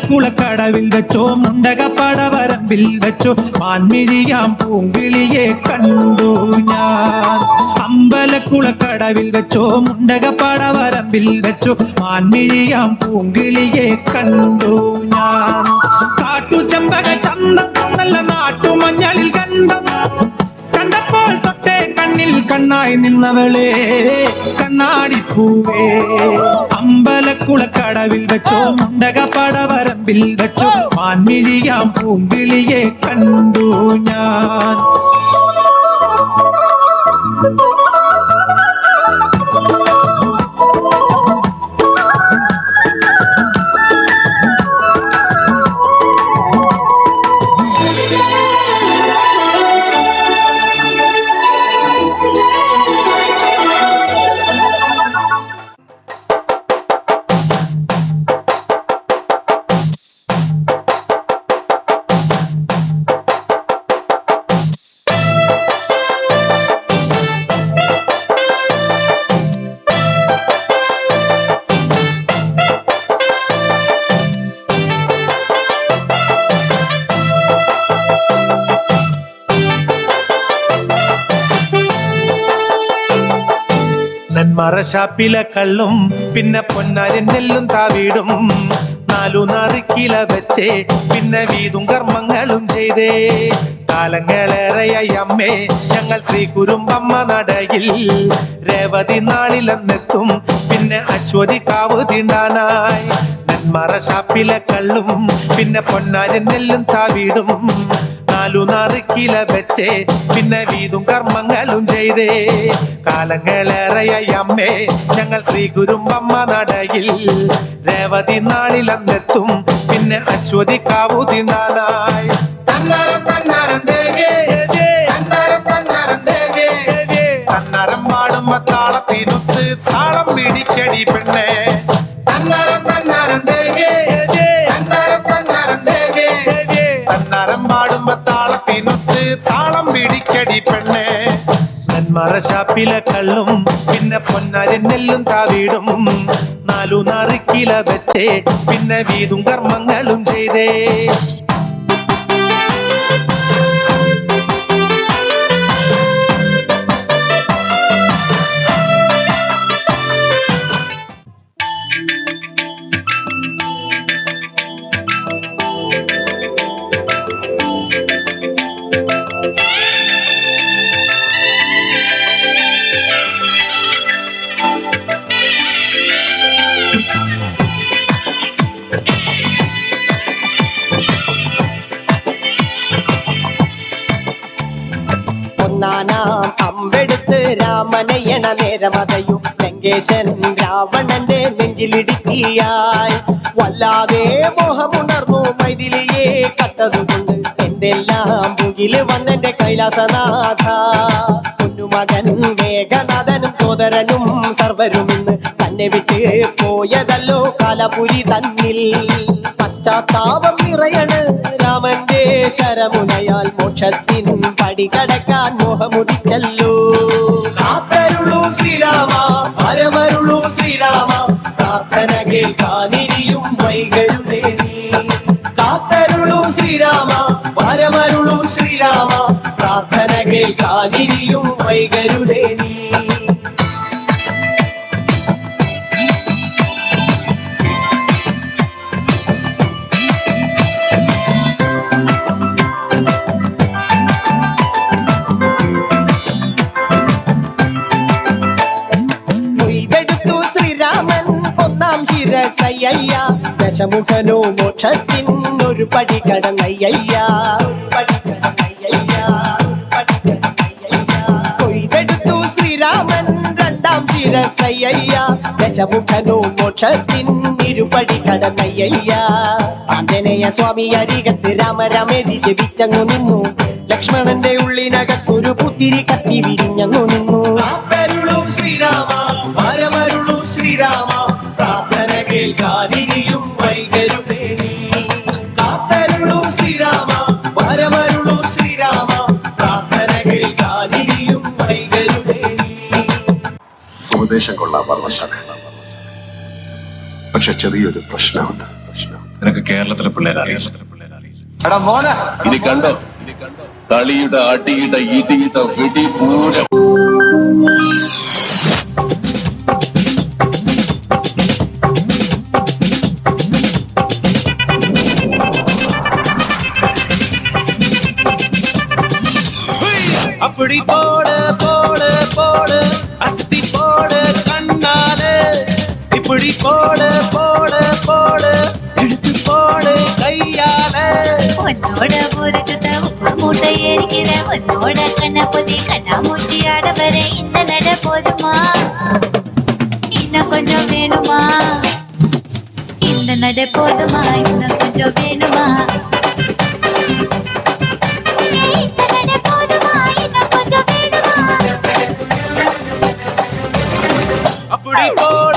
അമ്പലക്കുളക്കടവിൽ വെച്ചോ മുണ്ടകപ്പടവരമ്പിൽ വെച്ചോ മാൻമിഴിയാം പൂങ്കിളിയെ കണ്ടു ഞാൻ. അമ്പലക്കുളക്കടവിൽ വെച്ചോ മുണ്ടകപ്പടവരമ്പിൽ വെച്ചോ മാൻമിഴിയാം പൂങ്കിളിയെ കണ്ടു ഞാൻ. കാട്ടുചെമ്പക ചന്തം നല്ല നാട്ടുമഞ്ഞളിൽ ഗന്ധം കണ്ടപ്പോൾ തൊട്ടേ കണ്ണിൽ കണ്ണായി നിന്നവളെ കണ്ണാടിപ്പൂവേ. അമ്പലക്കുളക്കടവിൽ വെച്ചോ മുണ്ടകപ്പടവരമ്പിൽ വെച്ചോ മാൻമിഴിയാം പൂങ്കിളിയെ കണ്ടു ഞാൻ. മറശാപ്പിലെ കള്ളും പിന്നെ പൊന്നാരൻ നെല്ലും താവീടും 4 നാറിക്കില വെച്ചേ പിന്നെ വീതും കർമ്മങ്ങളും ചെയ്തേ. കാലങ്ങളേറെയായി അമ്മേ ഞങ്ങൾ ശ്രീകുരുമ്പമ്മ നടയിൽ രേവതി നാളിലെന്നെത്തും പിന്നെ അശ്വതി കാവ് തീണ്ടാനായി. നെന്മറശാപ്പിലെ കള്ളും പിന്നെ പൊന്നാരൻ നെല്ലും താവീടും 4 നാറിക്കില വെച്ചേ പിന്നെ വീതും കർമ്മങ്ങളും ചെയ്തേ. കാലങ്ങളേറെയായി അമ്മേ ഞങ്ങൾ ശ്രീകുരുമ്പമ്മ നടയിൽ രേവതി നാളിലെന്നെത്തും പിന്നെ അശ്വതി കാവു തീണ്ടാനായി. തന്നരം പാടുമ്പ താളത്തിനൊത്ത് താളം പിടിച്ചടി പെണ്ണേ. തന്നരം പാടുമ്പ താളത്തിനൊത്ത് താളം പിടിച്ചടി പെണ്ണേ. നെന്മറശാപ്പിലെ കള്ളും പിന്നെ പൊന്നാരൻ നെല്ലും താവീടും 4 നാറിക്കില വെച്ചേ പിന്നെ വീതും കർമ്മങ്ങളും ചെയ്തേ. അമ്പെടുത്ത് രാമനയണ നേരമതയും ലങ്കേശൻ രാവണന്റെ നെഞ്ചിലിടുക്കിയായി. വല്ലാതെ മോഹമുണർന്നു മൈഥിലിയെ കണ്ടതുകൊണ്ട് എന്തെല്ലാം മുകില് വന്നെന്റെ കൈലാസനാഥ. പൊന്നുമകൻ മേഘനാഥനും സോദരനും സർവരും ഇന്ന് തന്നെ വിട്ട് പോയതല്ലോ കാലപുരി തന്നിൽ. പശ്ചാത്താപം നിറയണ് രാമന്റെ ശരമുനയാൽ മോക്ഷത്തിൻ പടികടക്കാൻ മോഹമുദിച്ചല്ലോ. കാത്തരുളൂ ശ്രീരാമ പരമരുളൂ ശ്രീരാമ പ്രാർത്ഥന കേൾക്കാനിരിയും വൈകരുതേ നീ. കാത്തരുളൂ ശ്രീരാമ പരമരുളൂ ശ്രീരാമ പ്രാർത്ഥന കേൾക്കാനിരിയും വൈകരുതേ നീ. ദശമുഖനോ മോക്ഷത്തിനൊരു പടി കടന്നയ്യ. കൊയ്തെടുത്തു ശ്രീരാമൻ 2ാം ശിരസയ്യ. ദശമുഖനോ മോക്ഷത്തിനിരുപടി കടന്നയ്യ. ആഞ്ജനേയ സ്വാമി അരികത്ത് രാമരാമേതി ജപിച്ചങ്ങു നിന്നു. ലക്ഷ്മണന്റെ ഉള്ളിനകത്തൊരു പുത്തിരി കത്തി വിരിഞ്ഞങ്ങു നിന്നു. ശ്രീരാമ പരമരുളൂ ശ്രീരാമ പ്രാർത്ഥന കേൾക്കാനിരിയും വൈകരുതേ നീ. കാത്തരുളൂ ശ്രീരാമ പരമരുളൂ ശ്രീരാമ പ്രാർത്ഥന കേൾക്കാനിരിയും വൈകരുതേ നീ. ഉപദേശം കൊള്ളാൻ വർണ്ണശാല, പക്ഷെ ചെറിയൊരു പ്രശ്നമുണ്ട്. നിനക്ക് കേരളത്തിലെ പിള്ളേരെ അറിയില്ല. ഇനി കണ്ടോ കളിയുടെ അടിയുടെ ഇടിയുടെ വെടിപൂരം. அப்படி போடு போடு போடு அசத்தி போடு கண்ணாலே இப்படி போடு போடு போடு எடுத்து போடு கையாலே உன்னோட ஊருக்கு உப்பு மூட்டை ஏறிக்கிற உன்னோட கண்ண பொதி கண்ணா மூட்டி ஆட வர இந்த நட போதுமா இன்னும் கொஞ்சம் வேணுமா இந்த நட போதுமா இன்னும் கொஞ்சம் வேணுமா இந்த நட போதுமா இன்னும் கொஞ்சம் வேணுமா அப்படி போடு